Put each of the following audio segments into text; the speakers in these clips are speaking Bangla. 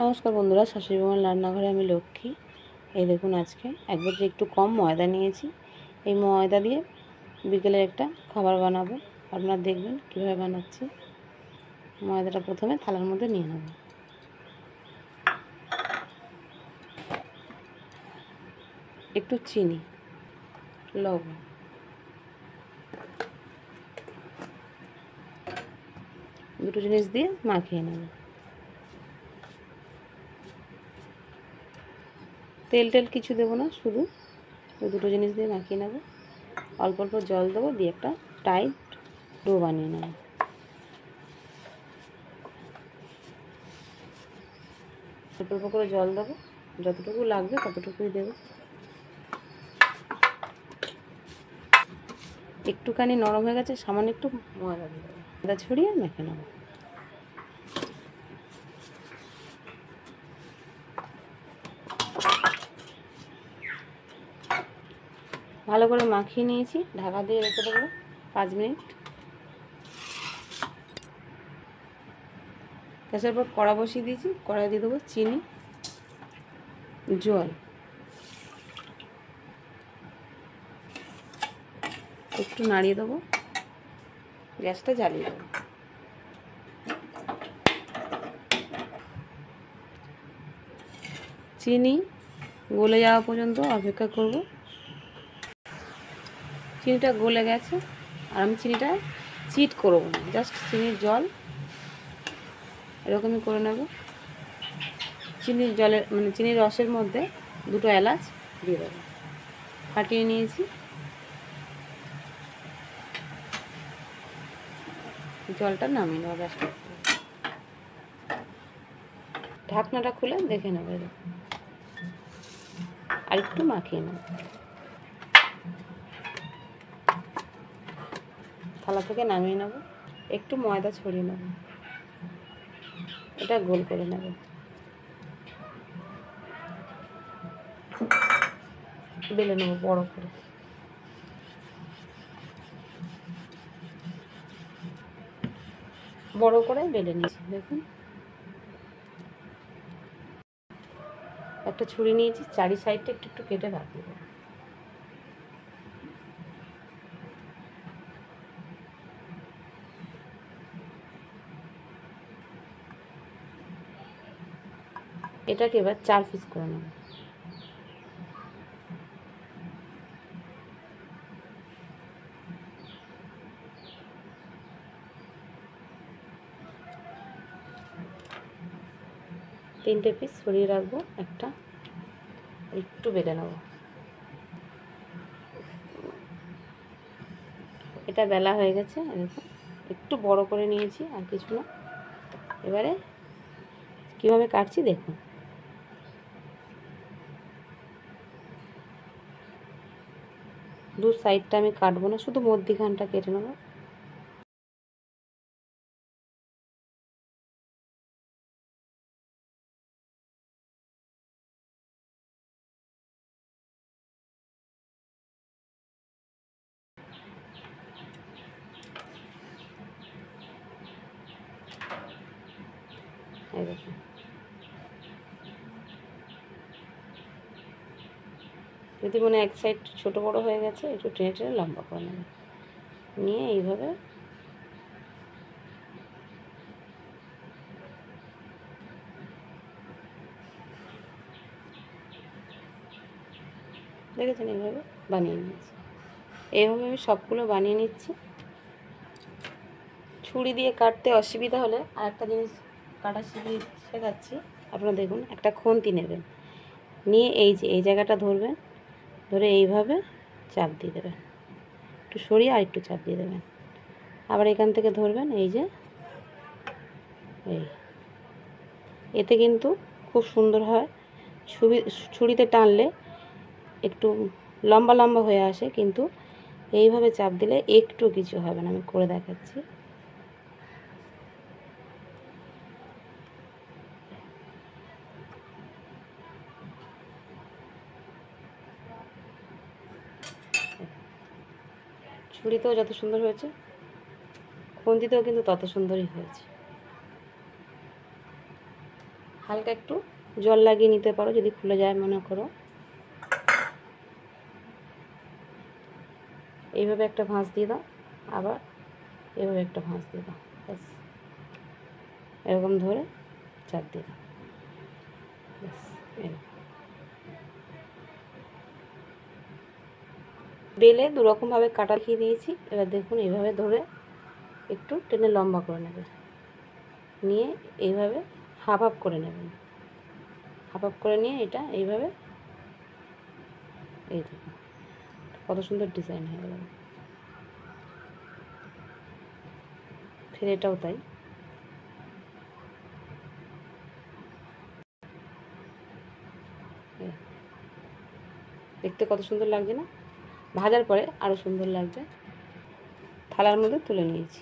নমস্কার বন্ধুরা, শাশুড়ি মার রান্নাঘরে আমি লক্ষ্মী। এই দেখুন, আজকে এক বাটি একটু কম ময়দা নিয়েছি। এই ময়দা দিয়ে বিকেলে একটা খাবার বানাবো। আপনারা দেখবেন কীভাবে বানাচ্ছি। ময়দাটা প্রথমে থালার মধ্যে নিয়ে নেব। একটু চিনি, লবণ, দুটো জিনিস দিয়ে মাখিয়ে নেব। তেল কিছু দেবো না, শুধু ওই দুটো জিনিস দিয়ে মাখিয়ে নেব। অল্প অল্প জল দেবো, দিয়ে একটা টাইট ডো বানিয়ে নেব। অল্প অল্প করে জল দেবো, যতটুকু লাগবে ততটুকুই দেবো। একটুখানি নরম হয়ে গেছে, সামান্য একটু ময়দা দিয়ে দেবো। ময়দা ছড়িয়ে মেখে নেব। ভালো করে মাখিয়ে নিয়েছি, ঢাকা দিয়ে রেখে দেবো 5 মিনিট। গ্যাসের পর কড়া বসিয়ে দিয়েছি, কড়াই দিয়ে দেবো চিনি, জল, একটু নাড়িয়ে দেবো, গ্যাসটা জ্বালিয়ে দেবো। চিনি গলে যাওয়া পর্যন্ত অপেক্ষা করব। চিনিটা গলে গেছে, আর আমি চিনিটা চিট করবো না, জাস্ট চিনির জল এরকমই করে নেব। চিনির জলের চিনির রসের মধ্যে দুটো এলাচ দিয়ে দেবো। ফাটিয়ে নিয়েছি, জলটা নামিয়ে নেবো। গ্যাসটা ঢাকনাটা খুলে দেখে নেবো, আর একটু মাখিয়ে নেব। থালা থেকে নামিয়ে নেব, একটু ময়দা ছড়িয়ে নেব, এটা গোল করে নেব। বেলে নেব বড় করে। বড় করে বেলে নিয়েছি, দেখুন। একটা ছুরি নিয়েছি, চারি সাইডটা একটু একটু কেটে রাখ দেবো। এটাকে এবার 4 পিস করে নেব। তিনটে পিস সরিয়ে রাখবো, একটা একটু বেলে নেব। এটা বেলা হয়ে গেছে, এরকম একটু বড় করে নিয়েছি, আর কিছু না। এবারে কিভাবে কাটছি দেখুন। দু সাইডটা আমি কাটবো না, শুধু মধ্যিখানটা কেটে নেব। এই দেখুন, যদি মনে এক সাইড ছোট বড় হয়ে গেছে, একটু টেনে টেনে লম্বা করে নেব। নিয়ে এইভাবে দেখেছেন, এইভাবে বানিয়ে নিয়েছি। এইভাবে আমি সবগুলো বানিয়ে নিচ্ছি। ছুরি দিয়ে কাটতে অসুবিধা হলে আর একটা জিনিস কাটা শেখাচ্ছি। আপনারা দেখুন, একটা খুন্তি নেবেন, নিয়ে এই যে এই জায়গাটা ধরবেন, ধরে এইভাবে চাপ দিয়ে দেবেন। একটু সরিয়ে আর একটু চাপ দিয়ে দেবেন। আবার এখান থেকে ধরবেন, এই যে এই, এতে কিন্তু খুব সুন্দর হয়। ছুরিতে টানলে একটু লম্বা লম্বা হয়ে আসে, কিন্তু এইভাবে চাপ দিলে একটু কিছু হবে না। আমি করে দেখাচ্ছি। ছুরিতেও যত সুন্দর হয়েছে, খুন্তিতেও কিন্তু তত সুন্দরই হয়েছে। হালকা একটু জল লাগিয়ে নিতে পারো যদি খুলে যায় মনে করো। এইভাবে একটা ভাঁজ দিয়ে দাও, আবার এভাবে একটা ভাঁজ দিয়ে দাও, ব্যাস এরকম ধরে চাপ দিয়ে দাও, ব্যাস এরকম। বেলে দুরকমভাবে কাটা খেয়ে দিয়েছি। এবার দেখুন এইভাবে ধরে একটু টেনে লম্বা করে নেবে, নিয়ে এইভাবে হাফ হাফ করে নেবেন, হাফ হাফ করে নিয়ে এটা এইভাবে, এই দেখুন কত সুন্দর ডিজাইন হয়ে গেল। ফের এটাও তাই, দেখতে কত সুন্দর লাগছে না? ভাজার পরে আরও সুন্দর লাগবে। থালার মধ্যে তুলে নিয়েছি,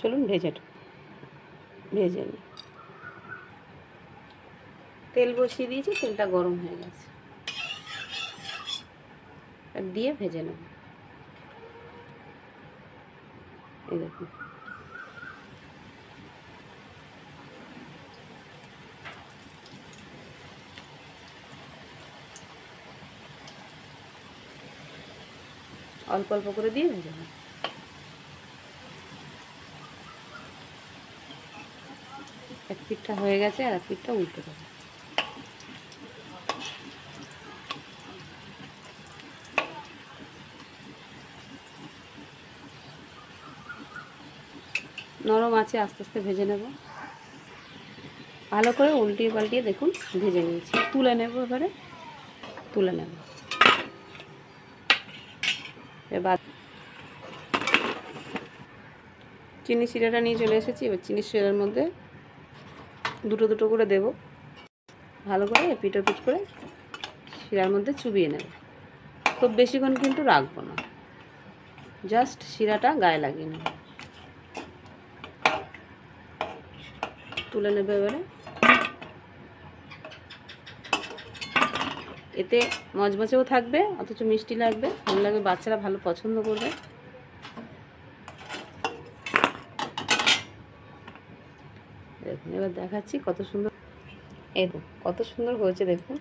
চলুন ভেজে নিই। তেল বসিয়ে দিয়েছি, তেলটা গরম হয়ে গেছে, দিয়ে ভেজে নেব। এই দেখুন অল্প অল্প করে দিয়ে ভেজে নেব। এক পিঠটা হয়ে গেছে, আর এক পিঠটা উল্টে দেবো। নরম আছে, আস্তে আস্তে ভেজে নেব। ভালো করে উল্টিয়ে পাল্টিয়ে দেখুন ভেজে নিয়েছি। তুলে নেব, এবারে তুলে নেব। এবার চিনি শিরাটা নিয়ে চলে এসেছি। এবার চিনি শিরার মধ্যে দুটো দুটো করে দেব, ভালো করে এপিট ওপিট করে শিরার মধ্যে চুবিয়ে নেব। খুব বেশিক্ষণ কিন্তু রাখবো না, জাস্ট শিরাটা গায়ে লাগিয়ে নেব। তুলে নেবে এবারে। এতে মচমচেও থাকবে, অথচ মিষ্টি লাগবে, ভালো লাগবে, বাচ্চারা ভালো পছন্দ করবে। দেখুন এবার দেখাচ্ছি কত সুন্দর, এই কত সুন্দর হয়েছে দেখুন।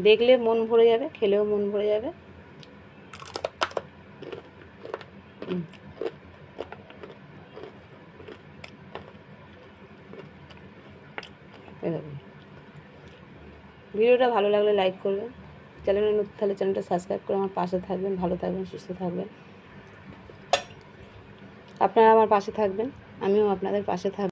দেখলে মন ভরে যাবে, খেলেও মন ভরে যাবে। দেখুন ভিডিওটা ভালো লাগলে লাইক করবেন, চ্যানেলে নতুন তাহলে চ্যানেলটা সাবস্ক্রাইব করে আমার পাশে থাকবেন। ভালো থাকবেন, সুস্থ থাকবেন, আপনারা আমার পাশে থাকবেন, আমিও আপনাদের পাশে থাকব।